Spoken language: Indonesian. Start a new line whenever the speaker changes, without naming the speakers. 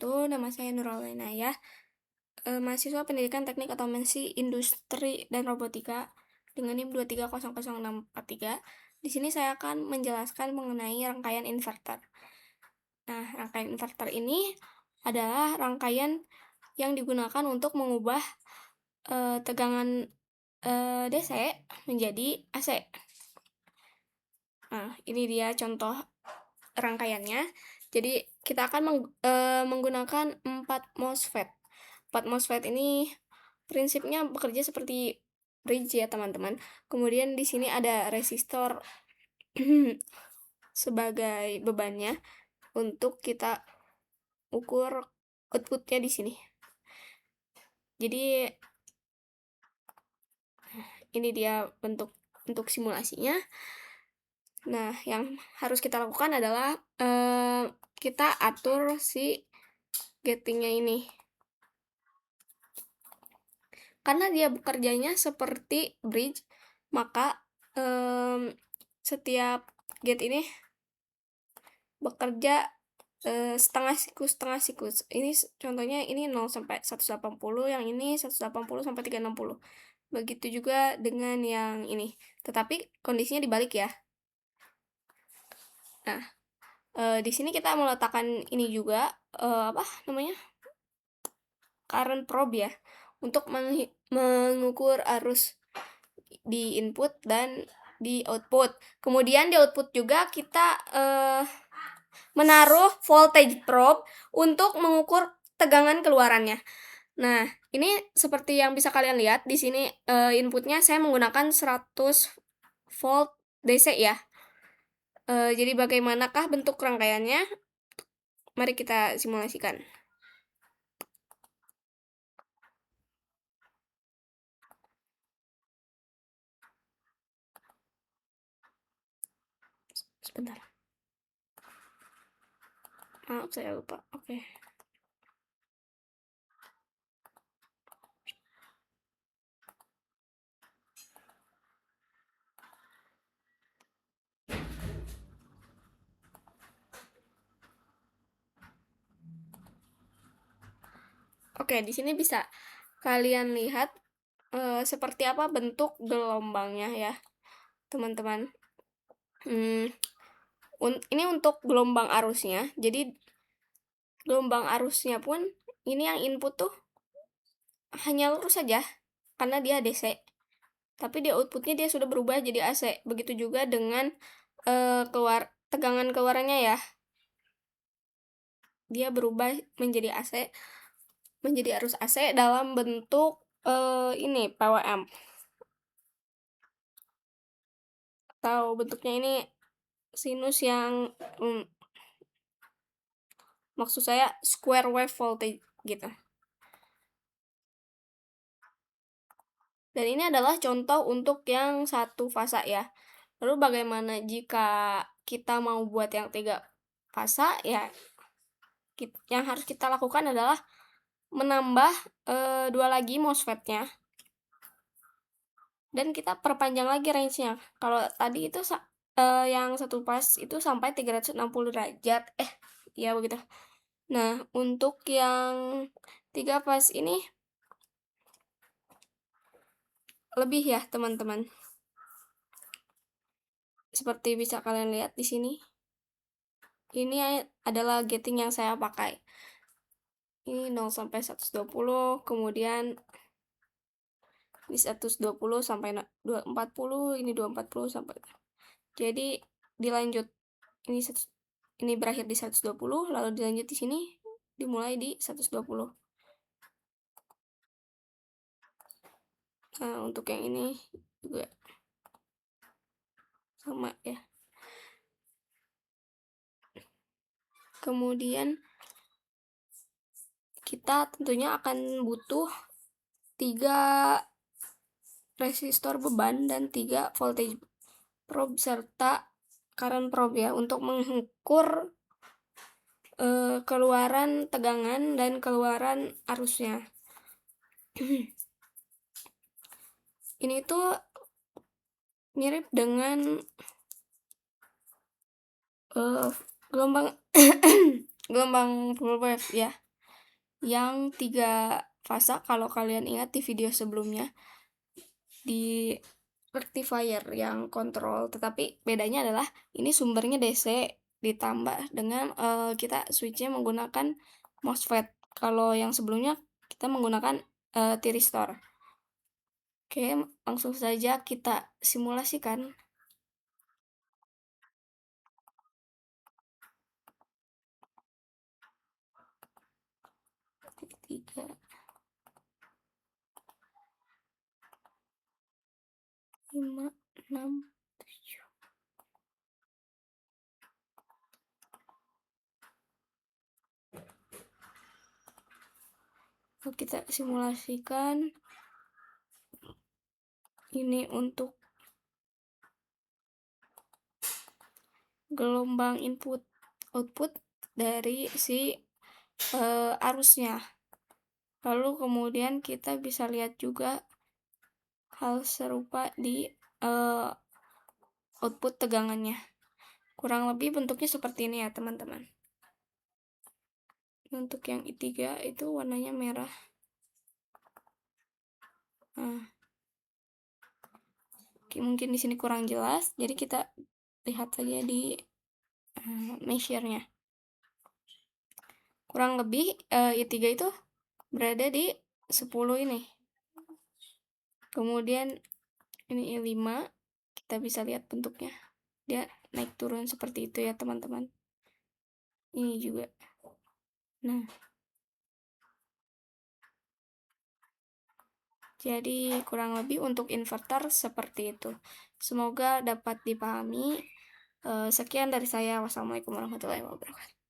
wabarakatuh. Nama saya Nurul Inayah, mahasiswa Pendidikan Teknik Otomasi Industri dan Robotika dengan NIM 2300643. Di sini saya akan menjelaskan mengenai rangkaian inverter. Nah, rangkaian inverter ini adalah rangkaian yang digunakan untuk mengubah tegangan DC menjadi AC. Nah, ini dia contoh rangkaiannya. Jadi kita akan menggunakan 4 MOSFET. 4 MOSFET ini prinsipnya bekerja seperti bridge ya, teman-teman. Kemudian di sini ada resistor sebagai bebannya untuk kita ukur outputnya di sini. Jadi ini dia bentuk untuk simulasinya. Nah, yang harus kita lakukan adalah kita atur si gatingnya ini. Karena dia bekerjanya seperti bridge, maka setiap gate ini bekerja setengah siklus. Ini contohnya ini 0 sampai 180, yang ini 180 sampai 360. Begitu juga dengan yang ini. Tetapi kondisinya dibalik ya. Nah, di sini kita meletakkan ini juga apa namanya? Current probe ya, untuk mengukur arus di input dan di output. Kemudian di output juga kita menaruh voltage probe untuk mengukur tegangan keluarannya. Nah, ini seperti yang bisa kalian lihat di sini, inputnya saya menggunakan 100 volt DC ya. Jadi bagaimanakah bentuk rangkaiannya? Mari kita simulasikan. Sebentar. Maaf, saya lupa. Oke. Oke, di sini bisa kalian lihat seperti apa bentuk gelombangnya ya, teman-teman. Ini untuk gelombang arusnya. Jadi gelombang arusnya pun ini yang input tuh hanya lurus saja karena dia DC. Tapi di outputnya dia sudah berubah jadi AC. Begitu juga dengan tegangan keluarannya ya. Dia berubah menjadi AC, menjadi arus AC dalam bentuk ini PWM. Atau bentuknya ini sinus yang maksud saya square wave voltage gitu. Dan ini adalah contoh untuk yang satu fasa ya. Lalu bagaimana jika kita mau buat yang 3 fasa ya, yang harus kita lakukan adalah menambah 2 lagi MOSFET-nya. Dan kita perpanjang lagi range-nya. Kalau tadi itu yang satu fase itu sampai 360 derajat. Ya begitu. Nah, untuk yang 3 fase ini lebih ya, teman-teman. Seperti bisa kalian lihat di sini. Ini adalah gating yang saya pakai. Ini 0 sampai 120, kemudian ini 120 sampai 240, ini 240 sampai. Jadi dilanjut. Ini berakhir di 120, lalu dilanjut di sini dimulai di 120. Nah, untuk yang ini juga sama ya. Kemudian kita tentunya akan butuh 3 resistor beban dan 3 voltage probe serta current probe ya, untuk mengukur keluaran tegangan dan keluaran arusnya. Ini tuh mirip dengan gelombang gelombang full wave ya. yang 3 fasa kalau kalian ingat di video sebelumnya, di rectifier yang kontrol, tetapi bedanya adalah ini sumbernya DC ditambah dengan, kita switch-nya menggunakan MOSFET. Kalau yang sebelumnya kita menggunakan, thyristor. Oke, langsung saja kita simulasikan. Tiga, 5, 6, 7. Kita simulasikan ini untuk gelombang input output dari si arusnya. Lalu kemudian kita bisa lihat juga hal serupa di output tegangannya. Kurang lebih bentuknya seperti ini ya teman-teman. Untuk yang I3 itu warnanya merah. Nah, mungkin di sini kurang jelas, jadi kita lihat saja di measure-nya. Kurang lebih I3 itu berada di 10 ini. Kemudian ini I5, kita bisa lihat bentuknya. Dia naik turun seperti itu ya teman-teman. Ini juga. Nah, jadi kurang lebih untuk inverter seperti itu. Semoga dapat dipahami. Sekian dari saya. Wassalamualaikum warahmatullahi wabarakatuh.